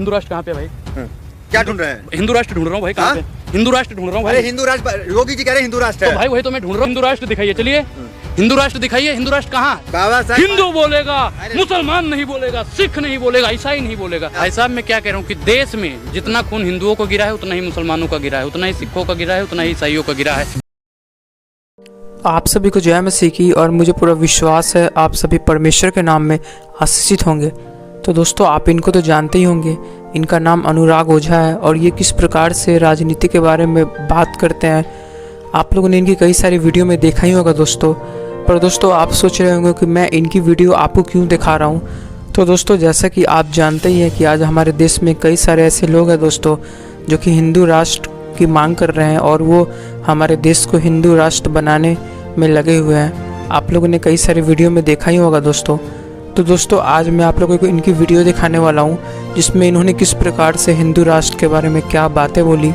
हिंदू राष्ट्र कहाँ पे भाई? क्या ढूंढ रहे हैं? हिंदू राष्ट्र ढूंढ रहा हूँ भाई। कहाँ पे? हिंदू राष्ट्र ढूंढ रहा हूँ भाई। अरे हिंदू राष्ट्र, योगी जी कह रहे हैं हिंदू राष्ट्र है। तो भाई वही तो मैं ढूंढ रहा हूँ। हिंदू राष्ट्र दिखाइए, चलिए हिंदू राष्ट्र दिखाइए। हिंदू राष्ट्र कहाँ? बाबा साहब हिंदू बोलेगा, मुसलमान नहीं बोलेगा, सिख नहीं बोलेगा, ईसाई नहीं बोलेगा। भाई साहब मैं क्या कह रहा हूँ कि देश में जितना खून हिंदुओं को गिरा है उतना ही मुसलमानों का गिरा है, उतना ही सिखों का गिरा है, उतना ही ईसाइयों का गिरा है। आप सभी को जय मसीह की, और मुझे पूरा विश्वास है आप सभी परमेश्वर के नाम में आशीषित होंगे। तो दोस्तों आप इनको तो जानते ही होंगे, इनका नाम अनुराग ओझा है और ये किस प्रकार से राजनीति के बारे में बात करते हैं आप लोगों ने इनकी कई सारी वीडियो में देखा ही होगा दोस्तों। पर दोस्तों आप सोच रहे होंगे कि मैं इनकी वीडियो आपको क्यों दिखा रहा हूँ। तो दोस्तों जैसा कि आप जानते ही हैं कि आज हमारे देश में कई सारे ऐसे लोग हैं दोस्तों जो कि हिंदू राष्ट्र की मांग कर रहे हैं और वो हमारे देश को हिंदू राष्ट्र बनाने में लगे हुए हैं। आप लोगों ने कई सारे वीडियो में देखा ही होगा दोस्तों। तो दोस्तों आज मैं आप लोगों को इनकी वीडियो दिखाने वाला हूँ जिसमें इन्होंने किस प्रकार से हिंदू राष्ट्र के बारे में क्या बातें बोली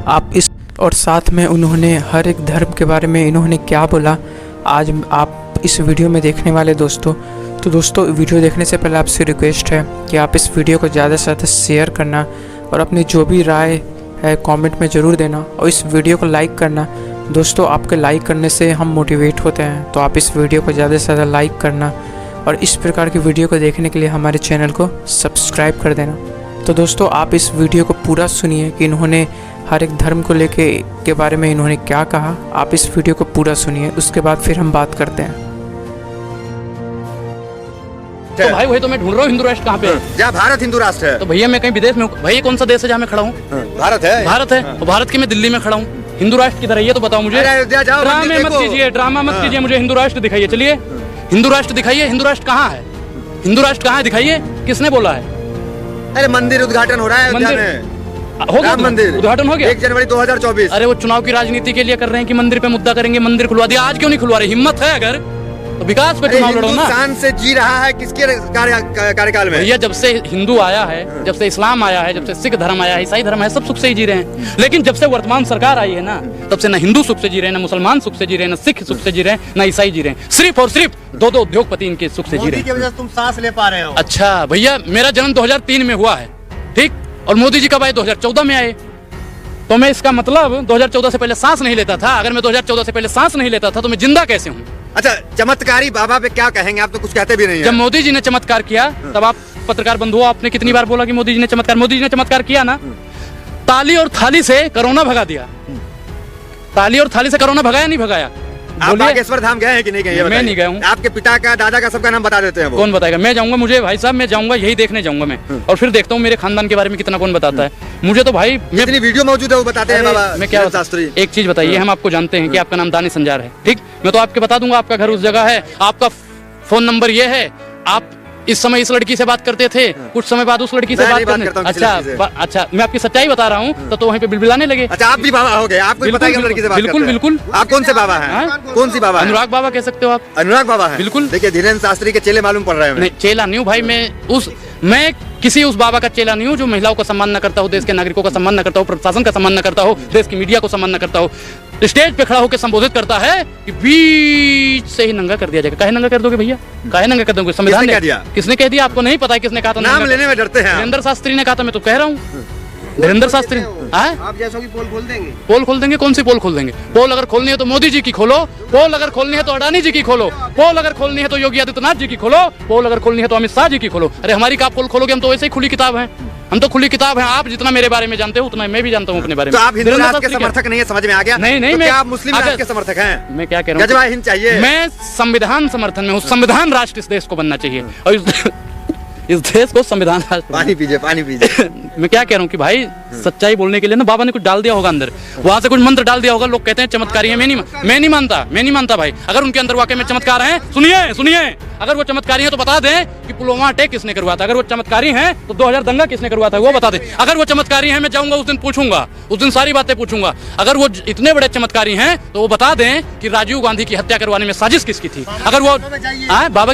आप इस, और साथ में उन्होंने हर एक धर्म के बारे में इन्होंने क्या बोला, आज आप इस वीडियो में देखने वाले दोस्तों। तो दोस्तों वीडियो देखने से पहले आपसे रिक्वेस्ट है कि आप इस वीडियो को ज़्यादा से ज़्यादा शेयर करना और अपनी जो भी राय है कमेंट में ज़रूर देना और इस वीडियो को लाइक करना। दोस्तों आपके लाइक करने से हम मोटिवेट होते हैं, तो आप इस वीडियो को ज़्यादा से ज़्यादा लाइक करना और इस प्रकार की वीडियो को देखने के लिए हमारे चैनल को सब्सक्राइब कर देना। तो दोस्तों आप इस वीडियो को पूरा सुनिए कि इन्होंने हर एक धर्म को लेके के बारे में इन्होंने क्या कहा। आप इस वीडियो को पूरा सुनिए, उसके बाद फिर हम बात करते हैं। तो भाई वही तो मैं ढूंढ रहा हूँ। हिंदू राष्ट्र कहाँ पे है? जहाँ भारत हिंदू राष्ट्र है। तो भैया मैं कहीं विदेश में हूँ। भैया कौन सा देश है जहाँ मैं खड़ा हूँ? भारत है। भारत है और भारत के मैं दिल्ली में खड़ा हूँ। हिंदू राष्ट्र किधर है ये तो बताओ मुझे। ड्रामे मत कीजिए, ड्रामा मत कीजिए, मुझे हिंदू राष्ट्र दिखाइए। चलिए हिंदू राष्ट्र दिखाइए। हिंदू राष्ट्र कहाँ है? हिंदू राष्ट्र कहाँ है दिखाइए। किसने बोला है? अरे मंदिर उद्घाटन हो रहा है अयोध्या में। हो गया मंदिर उद्घाटन हो गया 1 जनवरी 2024। अरे वो चुनाव की राजनीति के लिए कर रहे हैं कि मंदिर पे मुद्दा करेंगे, मंदिर खुलवा दिया। आज क्यों नहीं खुलवा रहे? हिम्मत है अगर तो विकास पे चुनाव लड़ो ना। हिंदुस्तान से जी रहा है किसके कार्यकाल में? भैया जब से हिंदू आया है, जब से इस्लाम आया है, जब से सिख धर्म आया है, ईसाई धर्म है, सब सुख से ही जी रहे हैं। लेकिन जब से वर्तमान सरकार आई है ना, तब से ना हिंदू सुख से जी रहे हैं, ना मुसलमान सुख से जी रहे हैं, ना सिख सुख से जी रहे हैं, ना ईसाई जी रहे हैं। सिर्फ और सिर्फ दो उद्योगपति इनके सुख से जी रहे हैं। मोदी की वजह से तुम सांस ले पा रहे हो। अच्छा भैया मेरा जन्म 2003 में हुआ है, ठीक, और मोदी जी कब आए? 2014 में आए। तो मैं इसका मतलब 2014 से पहले सांस नहीं लेता था। अगर मैं 2014 से पहले सांस नहीं लेता था तो मैं जिंदा कैसे हूँ? अच्छा चमत्कारी बाबा पे क्या कहेंगे? आप तो कुछ कहते भी नहीं हैं। जब मोदी जी ने चमत्कार किया तब आप पत्रकार बंधुओं आपने कितनी बार बोला कि मोदी जी ने चमत्कार? मोदी जी ने चमत्कार किया ना, ताली और थाली से कोरोना भगा दिया। ताली और थाली से कोरोना भगाया नहीं भगाया? आप बागेश्वर धाम गए हैं कि नहीं गए? मैं नहीं गया हूँ। आपके पिता का, दादा का, सबका नाम बता देते हैं वो। कौन बताएगा? मैं जाऊंगा, मुझे भाई साहब मैं जाऊंगा, यही देखने जाऊंगा मैं, और फिर देखता हूँ मेरे खानदान के बारे में कितना कौन बताता है। मुझे तो भाई जितनी वीडियो मौजूद है वो बताते हैं बाबा। मैं क्या शास्त्री, एक चीज बताइए, हम आपको जानते हैं कि आपका नाम दानिश संजार है, ठीक, मैं तो आपके बता दूंगा आपका घर उस जगह है, आपका फोन नंबर ये है, आप इस समय इस लड़की से बात करते थे, कुछ समय बाद उस लड़की से बात करते। अच्छा मैं आपकी सच्चाई बता रहा हूँ तो वहीं पे बिलबिलाने लगे। अच्छा आप भी बाबा हो गए? आपको बताइए लड़की से बात करते हैं। बिल्कुल। आप कौन से बाबा हैं? कौन सी बाबा? अनुराग बाबा कह सकते हो आप। अनुराग बाबा है? बिल्कुल। देखिए धीरेन्द्र शास्त्री के चेले मालूम पड़ रहे हैं। नहीं चेला नहीं हूँ भाई, मैं किसी उस बाबा का चेला नहीं हूँ जो महिलाओं का सम्मान न करता हो, देश के नागरिकों का सम्मान न करता हो, प्रशासन का सम्मान न करता हो, देश की मीडिया को सम्मान न करता हो, स्टेज पे खड़ा होकर संबोधित करता है कि बीच से ही नंगा कर दिया जाएगा। काहे नंगा कर दोगे भैया? काहे नंगा कर दोगे? संविधान ने किसने कह दिया? आपको नहीं पता है किसने कहा था? नाम लेने में डरते हैं। धीरेन्द्र शास्त्री ने कहा था, मैं तो कह रहा हूँ धीरेन्द्र शास्त्री। आप जैसों की पोल खोल देंगे? पोल खोल देंगे? कौन सी पोल खोल देंगे? पोल अगर खोलनी है तो मोदी जी की खोलो, पोल अगर खोलनी है तो अडानी जी की खोलो, पोल अगर खोलनी है तो योगी आदित्यनाथ जी की खोलो, पोल अगर खोलनी है तो अमित शाह जी की खोलो। अरे हमारी क्या पोल खोलोगे? हम तो वैसे ही खुली किताब हैं, हम तो खुली किताब हैं। आप जितना मेरे बारे में जानते हो उतना मैं भी जानता हूँ अपने बारे में। तो आप हिंदू राष्ट्र के समर्थक नहीं है, समझ में आ गया? नहीं तो क्या आप मुस्लिम राष्ट्र के समर्थक हैं? मैं क्या कह रहा हूँ, गजवा हिंद चाहिए। मैं संविधान समर्थन में हूँ। संविधान राष्ट्र इस देश को बनना चाहिए और इस देश को संविधान राष्ट्र। पानी पीजिए, पानी पीजिए। मैं क्या कह रहा हूँ कि भाई सच्चाई बोलने के लिए ना बाबा ने कुछ डाल दिया होगा अंदर, वहां से कुछ मंत्र डाल दिया होगा। लोग कहते हैं चमत्कारी है, मैं नहीं मानता भाई। अगर उनके अंदर वाकई में चमत्कार है, सुनिए अगर वो चमत्कारी है तो बता दें कि पुलवामा अटैक किसने करवाया था। अगर वो चमत्कारी हैं तो 2000 दंगा किसने करवाया था वो बता दें। अगर वो चमत्कारी हैं मैं जाऊंगा उस दिन पूछूंगा, उस दिन सारी बातें पूछूंगा। अगर वो इतने बड़े चमत्कारी हैं तो वो बता दें कि राजीव गांधी की हत्या करवाने में साजिश किसकी थी। अगर वो बाबा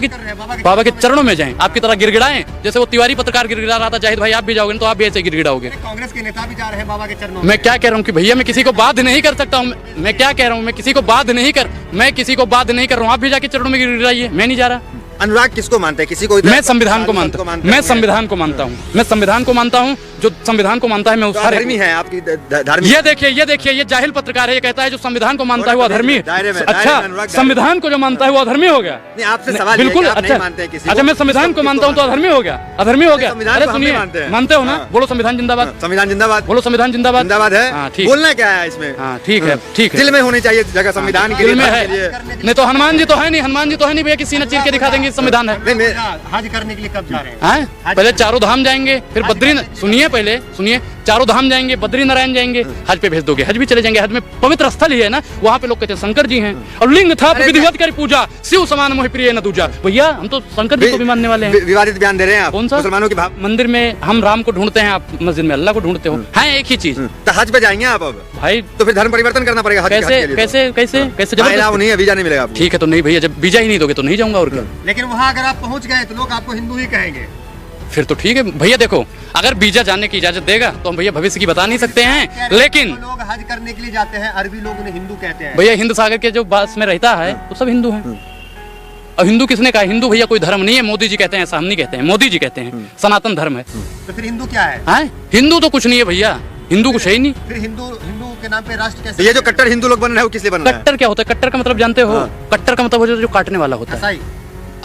के चरणों में जाएं, आपकी तरह गिड़गिड़ाएं जैसे वो तिवारी पत्रकार गिड़गिड़ा रहा था। जाहिद भाई आप भी जाओगे तो आप भी ऐसे गिड़गिड़ाओगे। कांग्रेस के नेता भी जा रहे हैं बाबा के चरणों में। मैं क्या कह रहा हूँ कि भैया मैं किसी को बाध्य नहीं कर सकता हूँ। मैं क्या कह रहा हूँ, मैं किसी को बाध्य नहीं कर रहा हूँ। आप भी जाके चरणों में गिड़गिड़ाइए, मैं नहीं जा रहा। अनुराग किसको मानते हैं? किसी को? मैं संविधान को मानता हूँ, मैं संविधान को मानता हूँ, मैं संविधान को मानता हूँ। जो संविधान को मानता है मैं उस धर्मी है आपकी धर्मी। ये देखिए ये जाहिल पत्रकार है, ये कहता है जो संविधान को मानता है वो अधर्मी है। दायरे में अच्छा, संविधान को जो मानता है वो अधर्मी हो गया? नहीं, आपसे सवाल बिल्कुल। है कि आप नहीं अच्छा मानते हैं किसी अच्छा, को। मैं संविधान को मानता हूँ तो अधर्मी हो गया? अधर्मी हो गया? संविधान अरे को हम सुनिए, नहीं मानते हैं। मानते हो ना? हाँ। बोलो संविधान जिंदाबाद। संविधान जिंदाबाद। बोलो संविधान जिंदाबाद। जिंदाबाद है। हाँ, ठीक। बोलना क्या है इसमें? हाँ, ठीक है, ठीक है। दिल में होनी चाहिए जगह संविधान के दिल में लिए। है। नहीं तो हनुमान जी तो है नहीं, हनुमान जी तो है नहीं भैया कि सीना चीर के दिखा देंगे संविधान है। नहीं, हज करने के लिए कब जा रहे हैं? हैं? पहले चारों धाम जाएंगे, फिर सुनिए पहले सुनिए, चारों धाम जाएंगे, बद्रीनारायण जाएंगे, हज पे भेज दोगे, हज भी चले जाएंगे। हज में पवित्र स्थल ही है ना, वहाँ पे लोग कहते हैं शंकर जी हैं, और लिंग था विधिवत कर पूजा, शिव समान मोहि प्रिय न दूजा। भैया हम तो शंकर जी को भी मानने वाले हैं। विवादित बयान दे रहे हैं आप। कौन सा? मुसलमानों की भाव। मंदिर में हम राम को ढूंढते हैं, आप मस्जिद में अल्लाह को ढूंढते हो। है एक ही चीज। तो हज पे जाएंगे आप अब? भाई तो फिर धर्म परिवर्तन करना पड़ेगा हज कैसे के लिए। कैसे कैसे कैसे जबरदस्ती नहीं है, वीजा नहीं मिलेगा आपको। ठीक है तो नहीं भैया, जब वीजा ही नहीं दोगे तो नहीं जाऊंगा और क्या। लेकिन वहाँ अगर आप पहुँच गए तो लोग आपको हिंदू ही कहेंगे। फिर तो ठीक है भैया। देखो अगर वीजा जाने की इजाजत देगा तो हम भैया भविष्य की बता नहीं सकते हैं, लेकिन लोग हज करने के लिए जाते हैं, अरबी लोग उन्हें हिंदू कहते हैं। भैया हिंद सागर के जो बास में रहता है वो सब हिंदू हैं। और हिंदू किसने कहा? हिंदू भैया कोई धर्म नहीं है, मोदी जी कहते हैं, ऐसा हम नहीं कहते हैं, मोदी जी कहते हैं सनातन धर्म है। तो फिर हिंदू क्या है? हैं? हिंदू तो कुछ नहीं है भैया, हिंदू कुछ है ही नहीं। फिर हिंदू हिंदू के नाम पे राष्ट्र कैसे? ये जो कट्टर हिंदू लोग बन रहे हैं वो किस लिए बन रहे हैं? कट्टर क्या होता है? कट्टर का मतलब जानते हो? कट्टर का मतलब जो काटने वाला होता है। ईसाई।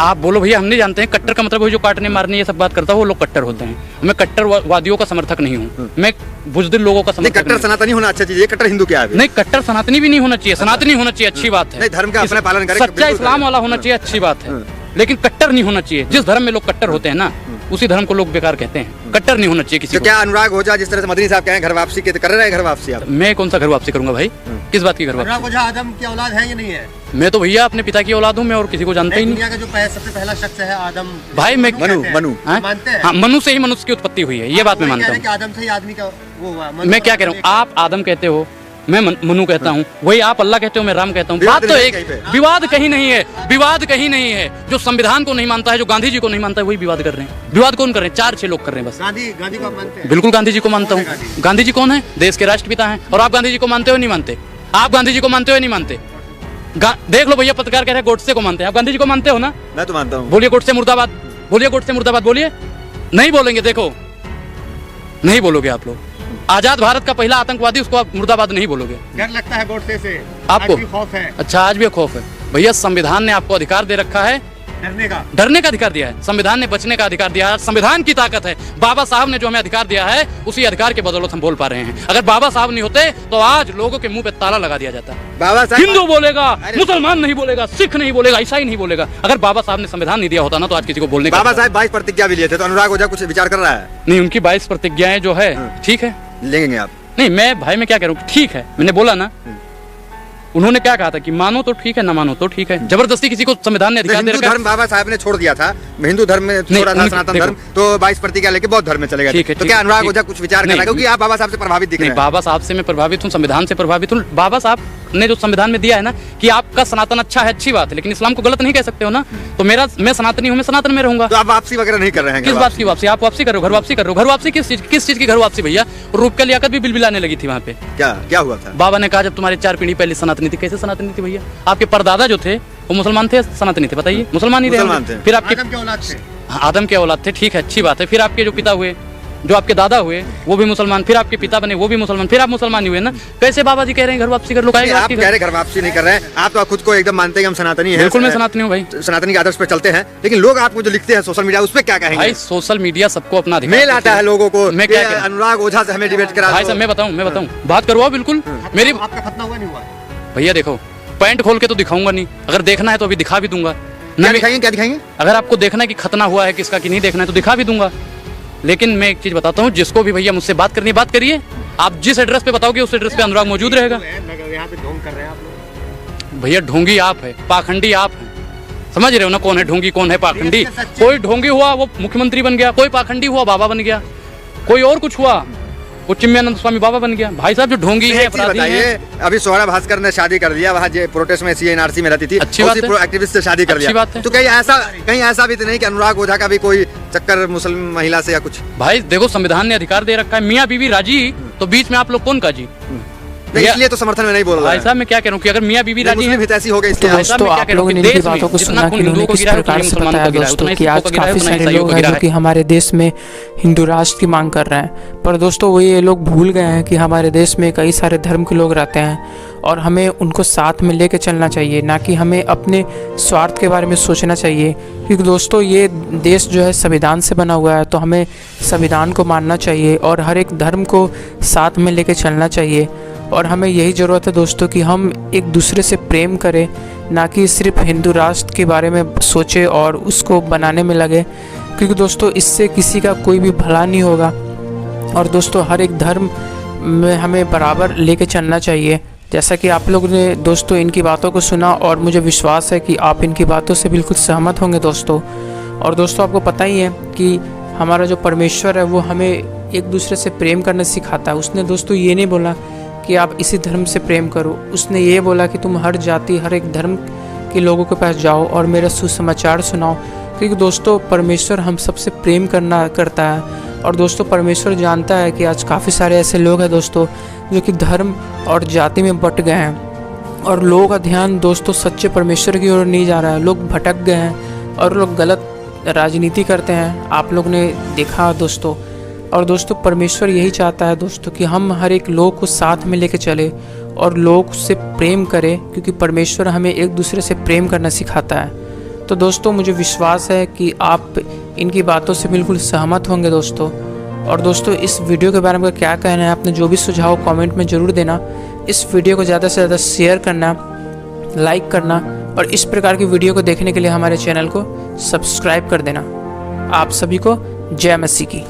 आप बोलो भैया हम नहीं जानते हैं। कट्टर का मतलब जो काटने मारने ये सब बात करता है वो लोग कट्टर होते हैं। मैं कट्टरवादियों का समर्थक नहीं हूँ, मैं बुजदिल लोगों का नहीं, समर्थक कट्टर सनातनी होना अच्छा चीज है। कट्टर हिंदू क्या है? नहीं, कट्टर सनातनी भी नहीं होना चाहिए, सनातनी होना चाहिए, अच्छी बात है। नहीं, धर्म का अपना पालन करें, सच्चा बिल्कुल इस्लाम करें। वाला होना चाहिए, अच्छी बात है, लेकिन कट्टर नहीं होना चाहिए। जिस धर्म में लोग कट्टर होते हैं ना उसी धर्म को लोग बेकार कहते हैं। कट्टर नहीं होना चाहिए किसी तो को। क्या अनुराग ओझा जिस तरह से मदनी साहब कहें घर वापसी के, तो कर रहे हैं घर वापसी आप? मैं कौन सा घर वापसी करूंगा भाई? किस बात की घर वापसी? अनुराग ओझा आदम की औलाद है या नहीं है? मैं तो भैया अपने पिता की औलाद हूँ, मैं और किसी को जानता ही नहीं। दुनिया का जो सबसे पहला शख्स है आदम। भाई मैं मनु हाँ? मानते हैं? हाँ, मनु से ही मनुष्य की उत्पत्ति हुई है, ये बात मैं मानता हूँ। आदम से ही आदमी का वो हुआ। मैं क्या कह रहा हूँ, आप आदम कहते हो, मैं मनु कहता हूँ, वही आप अल्लाह कहते हो, मैं राम कहता हूँ। बात तो एक, विवाद कहीं नहीं है, विवाद कहीं नहीं है। जो संविधान को नहीं मानता है, जो गांधी जी को नहीं मानता है, वही विवाद कर रहे हैं। विवाद कौन कर रहे हैं? 4-6 लोग कर रहे हैं बस। गांधी को आप मानते हैं? बिल्कुल गांधी जी को मानता हूँ। गांधी जी कौन है? देश के राष्ट्रपिता हैं। और आप गांधी जी को मानते हो नहीं मानते? आप गांधी जी को मानते हो नहीं मानते? देख लो भैया, पत्रकार कह रहे हैं गोडसे को मानते हैं, आप गांधी जी को मानते हो ना? मैं तो मानता हूँ। बोलिए गोडसे मुर्दाबाद, बोलिए गोडसे मुर्दाबाद, बोलिए। नहीं बोलेंगे, देखो नहीं बोलोगे आप लोग। आजाद भारत का पहला आतंकवादी, उसको आप मुर्दाबाद नहीं बोलोगे। डर लगता है गोडसे से आपको? आज भी खौफ है। अच्छा, आज भी खौफ है भैया। संविधान ने आपको अधिकार दे रखा है, डरने का अधिकार दिया है। संविधान ने बचने का अधिकार दिया है। संविधान की ताकत है। बाबा साहब ने जो हमें अधिकार दिया है, उसी अधिकार के बदौलत हम बोल पा रहे हैं। अगर बाबा साहब नहीं होते तो आज लोगों के मुंह पे ताला लगा दिया जाता। बाबा साहब हिंदू बोलेगा, मुसलमान नहीं बोलेगा, सिख नहीं बोलेगा, ईसाई नहीं बोलेगा। अगर बाबा साहब ने संविधान नहीं दिया होता ना तो आज किसी को बोलने का। बाबा साहब 22 प्रतिज्ञा भी लिए थे, तो अनुराग ओझा कुछ विचार कर रहा है? नहीं, उनकी 22 प्रतिज्ञाएं जो है ठीक है, लेंगे आप? नहीं मैं भाई मैं क्या कह रहा हूँ, ठीक है, मैंने बोला ना। उन्होंने क्या कहा था कि मानो तो ठीक है, ना मानो तो ठीक है। जबरदस्ती किसी को संविधान ने अधिकार दे हिंदू रखा धर्म बाबा साहब ने छोड़ दिया था, हिंदू धर्म में छोड़ा था सनातन धर्म, तो 22 प्रतिज्ञा लेके बौद्ध धर्म में चले गए। ठीक है, तो क्या अनुराग ओझा कुछ विचार कर रहा है? नहीं, क्योंकि आप बाबा साहब से प्रभावित दिख रहे नहीं, हैं। बाबा साहब से मैं प्रभावित हूँ, संविधान से प्रभावित हूँ। बाबा साहब ने जो संविधान में दिया है ना कि आपका सनातन अच्छा है, अच्छी बात है, लेकिन इस्लाम को गलत नहीं कह सकते हो ना। तो मैं सनातनी हूँ, मैं सनातन में रहूंगा। तो आप वापसी वगैरह नहीं कर रहे हैं? किस बात की वापसी? आप वापसी करो, घर वापसी करो। घर वापसी किस चीज की घर वापसी भैया? रूप का लियाकत भी बिलबिलाने लगी थी वहाँ पे। क्या हुआ था? बाबा ने कहा जब तुम्हारे 4 पीढ़ी पहले सनातनी थी। कैसे सनातनी थी भैया? आपके परदादा जो थे वो मुसलमान थे, सनातनी थे? बताइए, मुसलमान ही थे। फिर आपके आदम के औलाद थे। आदम के औलाद थे, ठीक है, अच्छी बात है। फिर आपके जो पिता हुए, जो आपके दादा हुए, वो भी मुसलमान। फिर आपके पिता बने, वो भी मुसलमान। फिर आप मुसलमान ही हुए ना। कैसे बाबा जी कह रहे हैं घर वापसी कर लो? आप कह रहे घर वापसी नहीं कर रहे हैं, आप तो खुद को एकदम मानते हैं हम सनातनी हैं। बिल्कुल मैं सनातनी हूँ भाई, सनातनी के आदर्श पे चलते हैं। लेकिन लोग आपको जो लिखते हैं सोशल मीडिया, उस पे क्या कहेंगे? भाई सोशल मीडिया सबको अपना अधिकार मेल आता है लोगों को, मैं क्या अनुराग ओझा से हमें डिबेट करा। भाई साहब मैं बताऊं बात करवाओ बिल्कुल। मेरी आपका खतना हुआ नहीं हुआ? भैया देखो, पैंट खोल के तो दिखाऊंगा नहीं, अगर देखना है तो अभी दिखा भी दूंगा। क्या दिखाएंगे? क्या दिखाएंगे? अगर आपको देखना है कि खतना हुआ है किसका कि नहीं देखना है तो दिखा भी दूंगा। लेकिन मैं एक चीज बताता हूँ, जिसको भी भैया मुझसे बात करनी है बात करिए। आप जिस एड्रेस पे बताओगे उस एड्रेस पे अनुराग मौजूद रहेगा। यहाँ पे ढोंग कर रहे हैं आप लोग। भैया ढोंगी आप है, पाखंडी आप है, समझ रहे हो ना कौन है ढोंगी कौन है पाखंडी? कोई ढोंगी हुआ वो मुख्यमंत्री बन गया, कोई पाखंडी हुआ बाबा बन गया, कोई और कुछ हुआ वो चिन्मयानंद स्वामी बाबा बन गया। भाई साहब जो ढोंगी है, अपराधी है। अभी सोहरा भास्कर ने शादी कर दिया, वहाँ प्रोटेस्ट में CNRC में रहती थी, अच्छी बात है, एक्टिविस्ट से शादी कर अच्छी लिया। बात है। तो कहीं ऐसा भी तो नहीं कि अनुराग ओझा का भी कोई चक्कर मुस्लिम महिला से या कुछ? भाई देखो संविधान ने अधिकार दे रखा है, मियाँ बीवी राजी तो बीच में आप लोग कौन का जी? नहीं, इसलिए तो समर्थन में नहीं बोल रहा भाई है। साहब मैं क्या कह रहा हूँ कि अगर मियाँ बीवी राजी मुस्लिम है हितैषी हो गए तो इसलिए भाई साहब, दोस्तों मैं क्या आप कह रहा हूँ लोगों ने कि इनकी देश में बातों को जितना सुना खून कि इन्होंने हिंदुओं को किस गिरा है, प्रकार उतना ही से मुसलमानों बताया को गिरा है, दोस्तों उतना ही कि सिखों आज को गिरा है, काफ़ी उतना ही सारे ईसाइयों लोग को हैं गिरा जो है। कि हमारे देश में हिंदू राष्ट्र की मांग कर रहे हैं, पर दोस्तों वो ये लोग भूल गए हैं कि हमारे देश में कई सारे धर्म के लोग रहते हैं और हमें उनको साथ में लेके चलना चाहिए, ना कि हमें अपने स्वार्थ के बारे में सोचना चाहिए। क्योंकि दोस्तों ये देश जो है संविधान से बना हुआ है, तो हमें संविधान को मानना चाहिए और हर एक धर्म को साथ में लेके चलना चाहिए। और हमें यही ज़रूरत है दोस्तों कि हम एक दूसरे से प्रेम करें, ना कि सिर्फ हिंदू राष्ट्र के बारे में सोचें और उसको बनाने में लगे, क्योंकि दोस्तों इससे किसी का कोई भी भला नहीं होगा। और दोस्तों हर एक धर्म में हमें बराबर लेके चलना चाहिए। जैसा कि आप लोग ने दोस्तों इनकी बातों को सुना और मुझे विश्वास है कि आप इनकी बातों से बिल्कुल सहमत होंगे दोस्तों। और दोस्तों आपको पता ही है कि हमारा जो परमेश्वर है वो हमें एक दूसरे से प्रेम करना सिखाता है। उसने दोस्तों ये नहीं बोला कि आप इसी धर्म से प्रेम करो, उसने ये बोला कि तुम हर जाति हर एक धर्म के लोगों के पास जाओ और मेरा सुसमाचार सुनाओ। क्योंकि दोस्तों परमेश्वर हम सबसे प्रेम करता है। और दोस्तों परमेश्वर जानता है कि आज काफ़ी सारे ऐसे लोग हैं दोस्तों जो कि धर्म और जाति में बट गए हैं और लोगों का ध्यान दोस्तों सच्चे परमेश्वर की ओर नहीं जा रहा है। लोग भटक गए हैं और लोग गलत राजनीति करते हैं, आप लोग ने देखा दोस्तों। और दोस्तों परमेश्वर यही चाहता है दोस्तों कि हम हर एक लोग को साथ में लेके चले और लोग से प्रेम करें, क्योंकि परमेश्वर हमें एक दूसरे से प्रेम करना सिखाता है। तो दोस्तों मुझे विश्वास है कि आप इनकी बातों से बिल्कुल सहमत होंगे दोस्तों। और दोस्तों इस वीडियो के बारे में क्या कहना है, आपने जो भी सुझाव कमेंट में ज़रूर देना। इस वीडियो को ज़्यादा से ज़्यादा शेयर करना, लाइक करना और इस प्रकार की वीडियो को देखने के लिए हमारे चैनल को सब्सक्राइब कर देना। आप सभी को जय मसीह की।